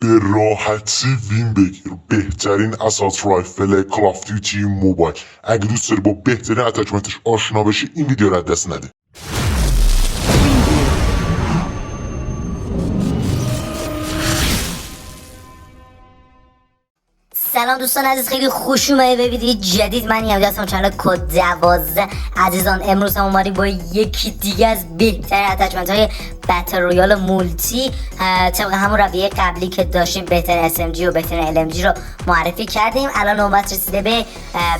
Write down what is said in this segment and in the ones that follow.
به راحتی وین بگیر. بهترین اساس رایفل کال آف دیوتی موبایل. اگه دوست داری با بهترین اتچمنتش آشنا بشی این ویدیو رو از دست نده. سلام دوستان عزیز، خیلی خوش اومدید به ویدیو جدید. من یم دستم چنل کد 12. عزیزان امروز هم اومدیم با یکی دیگه از بهترین اتچمنت های بتل رویال مولتی. طبق همون رویه قبلی که داشتیم بهترین SMG و بهترین LMG رو معرفی کردیم. الان نوبت رسیده به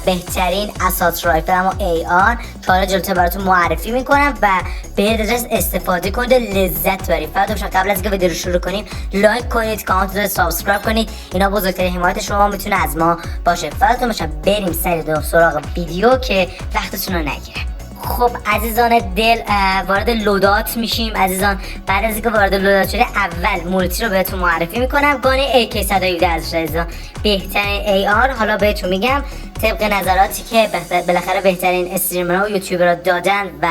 بهترین اساس رایفل اما AR که حالا جلوتر براتون معرفی میکنم و به درجه استفاده کنید، لذت برید. فقط قبل از اینکه ویدیو رو شروع کنیم لایک کنید، کامنت رو سابسکرایب کنید. اینا بزرگترین حمایت شما میتونه از ما باشه. فقط باشم بریم سراغ ویدیو که وقتتون رو نگیره. خب عزیزان دل، وارد لودات میشیم. عزیزان بعد از اینکه وارد لودات شده اول مولتی رو بهتون معرفی میکنم. گانه AK117 ازش عزیزان بهترین AR. حالا بهتون میگم طبق نظراتی که بالاخره بهترین استریمرها و یوتیوبرها دادن و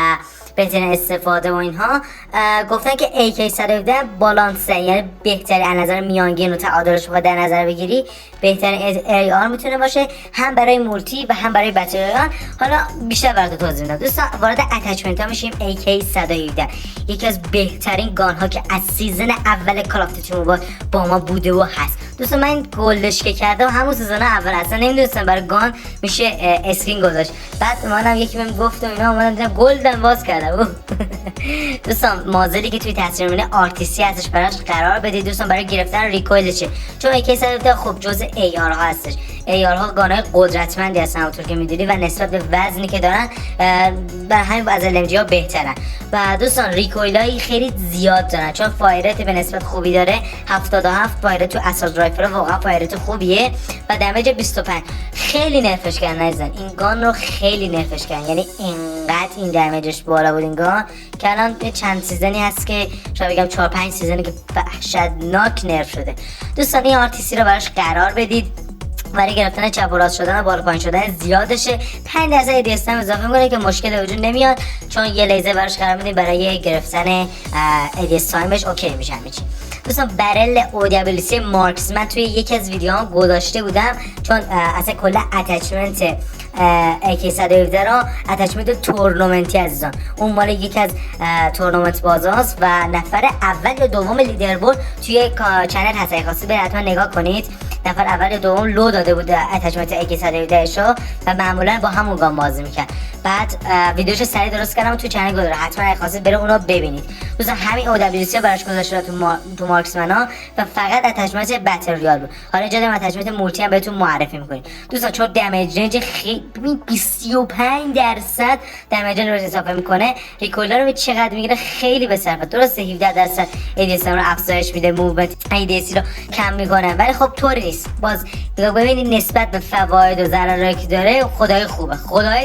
بهترین استفاده و اینها گفتن که AK117 بالانسه، یعنی بهترین از نظر میانگین و تعادلش رو در نظر بگیری بهترین AR میتونه باشه، هم برای مولتی و هم برای بتل رویال. حالا بیشتر براتون توضیح میدم. دوستان وارد اتچمنت ها میشیم. AK117 یکی از بهترین گان ها که از سیزن اول کال آف دیوتی موبایل با ما بوده و هست. دوستان من گلدش که کردم همون سیزن اول اصلا نمیدونستم برای گان میشه اسکرین گذاشت. بعد منم یکی بهم گفت و اینا اومدم دیدم گلدم باز کردم. دوستان مازلی که توی تصویر میبینه RTC ازش براش قرار بدید دوستان برای گرفتن ریکویلشه، چون AK117 خب جزء AR ها هستش. AR ها گانهای قدرتمندی هستن همونطور که میدونی و نسبت به وزنی که دارن بر همین از LMG ها بهترن. و دوستان ریکویل هایی خیلی زیاد دارن چون فایرت به نسبت خوبی داره. 77 فایرت تو اساس رایفل واقعا فایرت خوبیه و دمیج 25. خیلی نرفش کردن عزیزان، این گان رو خیلی نرفش کردن، یعنی اینقدر این دمیجش بالا بود این گان که الان چند سیزنی هست که شاید بگم 4 5 سیزنی که وحشتناک نرف شده. دوستان این RTC رو براش قرار بدید. برای گرفتن چپ و راست شدن و بالا پایین شدن زیادشه. 5% DSM اضافه میکنه که مشکل وجود نمیاد چون یه لیزر براش قرار میدیم برای گرفتن ADS تایمش اوکی میشه همه چی. دوستان برل OWC مارکسمن توی یکی از ویدیوهام گذاشته بودم چون اصلا کلا اتچمنت AK117 رو اتچمنت تورنمنتی عزیزان اون مال یکی از تورنمنت بازاست و نفر اول یا دوم لیدربورد توی چنل هست. اگه خواستید برید حتما نگاه کنید. نفر اول یا دوم لو داده بود اتچمنت AK117 شو و معمولا با همون گام بازی میکرد. بعد ویدیوش سریع درست کردم تو چنل گذاشتم، حتما اگه خواستید برید اونو ببینید. دوستان همین OWC براش گذاشته تو مارکسمن ها و فقط اتچمنت بتل رویال بود. حالا اینجا داریم اتچمنت مولتی هم بهتون معرفی میکنیم. دوستان چون دمیج رنج خیلی 25% دمیج رو اضافه میکنه، ریکویل رو چقدر میگیره خیلی به صرفه. درسته 17% ADS رو افزایش میده، موومنت ADS رو کم میکنه، ولی خب طوری نیست. باز ببینید نسبت به فواید و ضررایی که داره خدای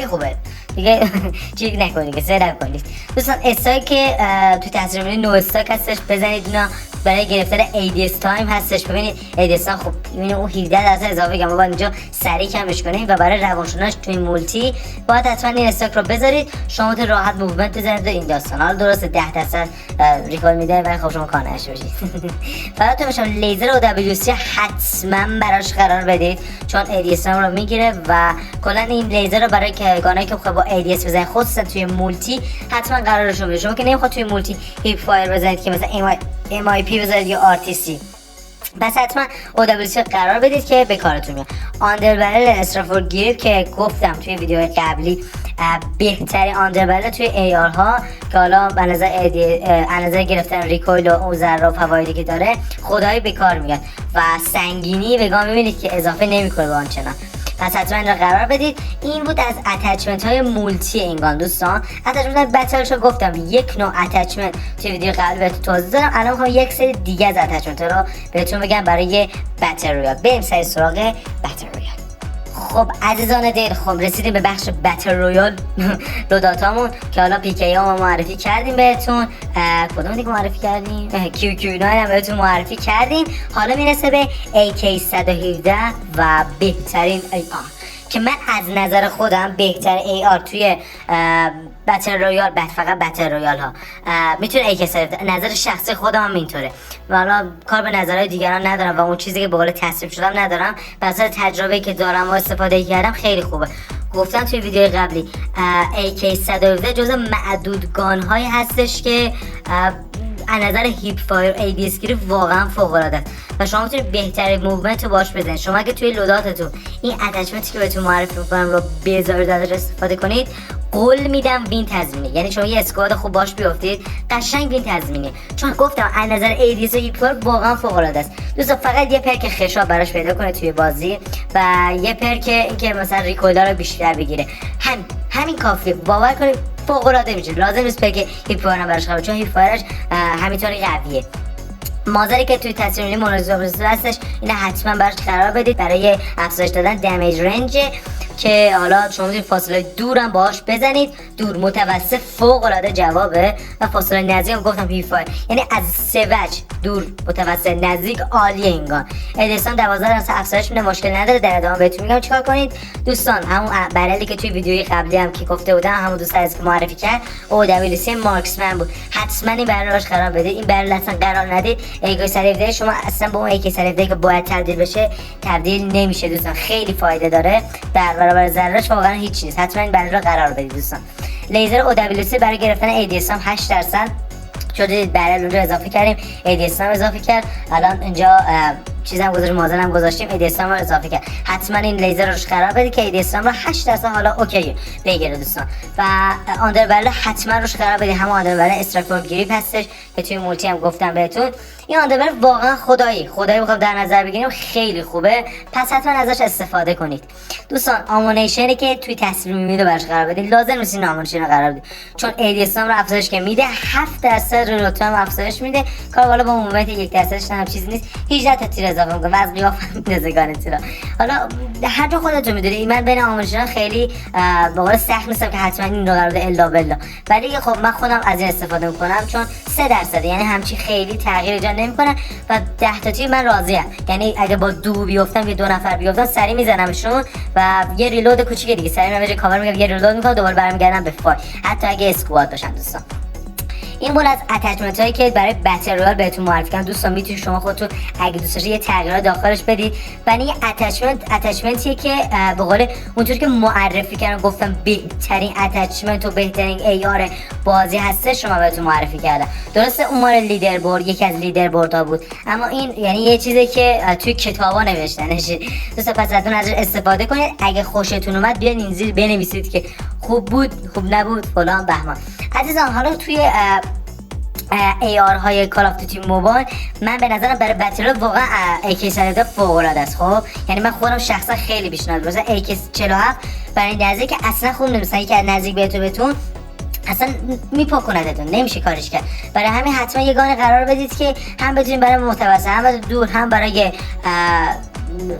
خوبه دیگه. چیک نکنید که سه نکنید. دوستان استاک که تو تصویر میبینید نو استاک هستش، بزنید اینا برای گرفتن ADS تایم هستش. ببینید ADS ها خب ببینید اون 17% اضافه کنم باید اینجا سریع کمش کنیم و برای روان شدنش توی مولتی باید حتما این استاک رو بذارید. شما تو راحت موومنت بزنید و این داستان. حالا درسته 10% ریکال میده ولی خب شما کار نشه باشید. فقط تو باشم لیزر OWC حتما براش قرار بدید چون ADS رو میگیره و کلا این لیزر رو برای گانایی که خب با ADS بزنید خصوصا توی مولتی حتما قرارشون بده. شما که نمیخواد توی مولتی هیپ فایر بزنید که مثلا MIP بذارید یا RTC، بس حتما OWC قرار بدید که به کارتون میاد. آندربرل استرافور گیر که گفتم توی ویدیو قبلی بهترین آندربرل توی AR ها که حالا به نظر گرفتن ریکویل و اون ذره و فوایدی که داره خدایی به کار میاد و سنگینی به گام میبینید که اضافه نمیکنه به آنچنان. پس حتما این رو قرار بدید. این بود از اتچمنت های مولتی این گان. دوستان اتچمنت بتلش رو گفتم یک نوع اتچمنت توی ویدیو قبل بهتون توضیح دادم. الان میخوام یک سری دیگه از اتچمنت رو بهتون بگم برای بتل رویال. بریم سری سراغ بتل رویال. خب عزیزان دل، خب رسیدیم به بخش بتل رویال لوداتامون که حالا PK ها معرفی کردیم بهتون. کدوم دیگه معرفی کردیم؟ QQ9 هم بهتون معرفی کردیم. حالا میرسه به AK117 و بهترین AR که من از نظر خودم بهتر AR توی بتل رویال فقط بتل رویال ها میتونه نظر شخصی خودم هم اینطوره و حالا کار به نظرهای دیگران ندارم و اون چیزی که به قول تصریف شدم ندارم. واسه تجربه‌ای که دارم و استفاده کردم خیلی خوبه. گفتم توی ویدیوی قبلی AK117 جزو معدود گان هایی هستش که از نظر هیپ فایر ADS گیری واقعا فوق العاده است و شما میتونید بهترین موومنت رو باش بزنید. شما اگه توی لوداتتون این اتچمنتی که بهتون معرفی می‌کنم رو بذارید ازش استفاده کنید، قول میدم وین تضمینی. یعنی شما یه اسکواد خوب باش بیافتید قشنگ وین تضمینی، چون گفتم از نظر ADS و هیپ فایر واقعا فوق العاده است. دوستان فقط یه پرک خشاب براش پیدا کنه توی بازی و یه پرک اینکه مثلا ریکویل رو بیشتر بگیره، همین کافیه. باور کنید فوق العاده میشه. لازم نیست که هیپ فایر براش خراب، چون هیپ فایرش همینطوری قویه. مازری که توی تصویری مونوزوبرسو هستش اینو حتما براش قرار بدید برای افزایش دادن دمیج رنج، که حالا شما میتونید فاصله دورم باهاش بزنید. دور متوسط فوق العاده جوابه و فاصله نزدیک هم گفتم هیپ فایر، یعنی از سه وجه دور متوسط نزدیک عالیه. اینگان ادیسون 12 درصد افزایش میده، مشکل نداره. در ادامه بهتون میگم چیکار کنید. دوستان همون برلی که توی ویدیوی قبلی هم که گفته بودم، همون دوست عزیز که معرفی کرد OWC مارکسمن بود، حتما این برل روش قرار بدید. این برل اصلا قرار ندید AK117 شما اصلا با اون AK117 که باید تبدیل بشه تبدیل نمیشه دوستان. خیلی فایده داره، در برابر ضررش واقعا هیچ نیست. حتما این برل رو قرار بدید دوستان. لیزر OWC برای گرفتن ADS هم 8 درصد شده، دید برل اونجا اضافه کردیم، ADS هم اضافه کرد. الان اینجا چیزام گذاشتیم، مازنم گذاشتیم، ADS هم رو اضافه کرد. حتما این لیزر روش قرار بدید که ADS هم رو 8 درصد حالا اوکی بگیره دوستان. و آندربرل حتما روش قرار بدید، همون آندربرل استراکفورد گریپ هستش که توی مولتی هم گفتم بهتون. این آندربرل واقعا خدایی بخوام در نظر بگیریم خیلی خوبه، پس حتما ازش استفاده کنید دوستان. آمونیشنی که توی تصویر میده براش قرار بدید، لازم نیست این آمونیشن رو قرار بدید، چون ADS هم رو افزایش که میده 7 درصد ریلوت هم افزایش میده. کار بالا با مومنت 1 درصدش هم چیزی نیست. 18 تا تیر اضافه میکنه و از قیافه میندازه گانتیرا. حالا هر جا خودتون میدونید. من بین آمونیشن خیلی به قول سخت نیستم که حتما این رو قرار بده الا بالله، ولی خب من خودم از این استفاده میکنم چون 3 درصد، یعنی همچی خیلی تغییر ایجاد نمیکنه و 10 تا تیر من راضیم. یعنی اگه با دو بیافتم که 2 نفر بیافتن سری میزنمشون و یه ریلود کوچیک دیگه سری من کاور میگم، یه ریلود میکنم، دوباره برمیگردم به فای، حتی اگه اسکواد باشن دوستان. این بود از اتچمنت هایی که برای بتل رویال بهتون معرفی کردم دوستان. میتونید شما خودتون اگه دوست داشتید یه تغییرات داخلش بدید. و این اتچمنتیه که به قول اونطوری که معرفی کردم گفتم بهترین اتچمنت و بهترین AR بازی هسته، شما بهتون معرفی کردم. درسته اون مال لیدر بورد، یکی از لیدر بوردها بود، اما این یعنی یه چیزی که توی کتابا نوشتنش دوستان. پس ازش استفاده کنید. اگه خوشتون اومد بیاین این زیر بنویسید که خوب بود، خوب نبود، فلان بهمان. عزیزان حالا توی AR های کال آف دیوتی موبایل من به نظرم برای بتل واقعا AK117 فوق العاده است. خب یعنی من خودم شخصا خیلی پیشنهاد می‌کنم. AK47 برای نزدیک که اصلا خوب نمی‌سن، یکی از نزدیک بهتون اصلا میپکوندتون، نمیشه کارش کرد. برای همین حتما یه گان قرار بدید که هم بتونید برای متوسط، هم برای دور، هم برای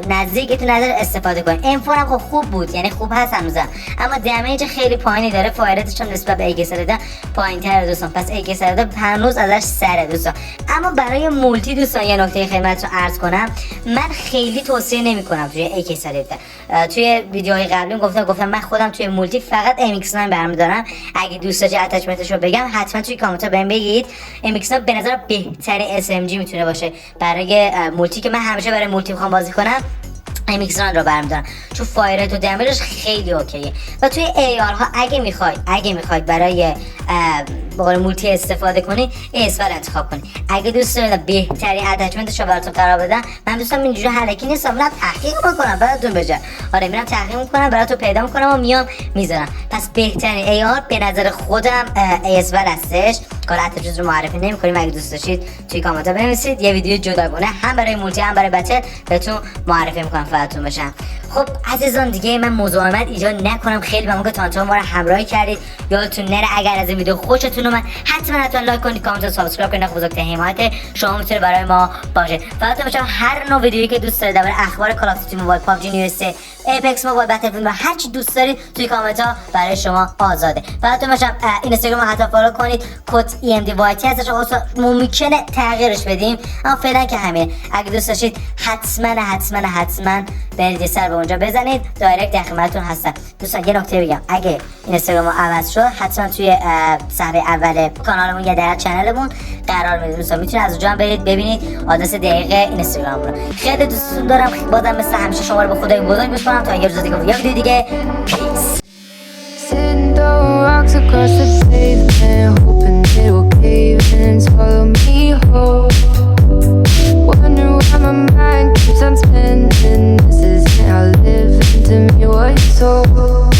نزدیکتون نظر استفاده کنید. انفور هم خوب بود، یعنی خوب هست هنوزم، اما دمیج خیلی پایینی داره. فایرتش هم نسبت به AK117 پایین‌تره دوستان. پس AK117 هنوز ازش سره دوستان. اما برای مولتی دوستان یه نکته خدمتتون عرض کنم، من خیلی توصیه نمی‌کنم توی AK117. توی ویدیوهای قبلی گفتم من خودم توی مولتی فقط MX9 برمی‌دارم. اگه دوست داشتید اتچمنتش رو بگم حتما توی کامنت‌ها بهم بگید. MX9 به نظر بهترین SMG میتونه باشه برای مولتی، که من همیشه برای مولتی می‌خوام بازی کنم. MX9 رو برمی‌دارم چون فایرت و دمیجش خیلی اوکیه. و توی AR ها اگه میخواید برای با مولتی استفاده کنید اسفل انتخاب کنید. اگه دوست دارید بهترین اتچمنتش رو براتون قرار بدم، من دوستم اینجوری هلکی نیستم، میرم تحقیق میکنم براتون بجا. آره میرم تحقیق میکنم براتون پیدا میکنم و میام میذارم. پس بهترین AR به نظر خودم اسفل هستش. کار اتچمنت رو معرفی نمی‌کنیم. اگه دوست داشتید توی کامنت ها بنویسید، یه ویدیو جداگانه هم برای مولتی هم برای بتل بهتون معرفی میکنم خدمتتون باشم. خب عزیزان دیگه من مزاحمت ایجاد نکنم. خیلی ممنون که تا ما رو همراهی کردید. یادتون نره اگر از این ویدیو خوشتون همتون رو من حتما لایک کنید، کامنت و سابسکرایب کنید. بزرگترین حمایت شما میتونه برای ما باشه. فقط بچه‌ها هر نوع ویدیویی که دوست دارید درباره اخبار کال آف دیوتی موبایل، پابجی نیو اس، اپکس موبایل، بتلفیلد و هر چی دوست دارید توی کامنت ها برای شما آزاده. فقط بچه‌ها اینستاگرام رو حتما فالو کنید. کد EMDYT هستش. ممکنه تغییرش بدیم اما فعلا که همین. اگه دوست داشتید حتما برید سر به اونجا بزنید. دایرکت در خدمتتون هستم. دوستان یه نکته بگم، اگه اینستاگرام عوض شد حتما توی صفحه اول کانالمون یا در چنلمون قرار میده. دوستان میتونید از اونجا هم برید ببینید آدرس دقیق اینستاگرام رو. خیلی دوستتون دارم. بازم مثل همیشه شما رو به خدای بزرگ میسپارم تا یه روز دیگه ویدیو دیگه. پیس. Sitting throwing rocks across the pavement, hoping it will cave in and swallow me whole. Wonder why my mind keeps on spinning. This isn't how living to me was told.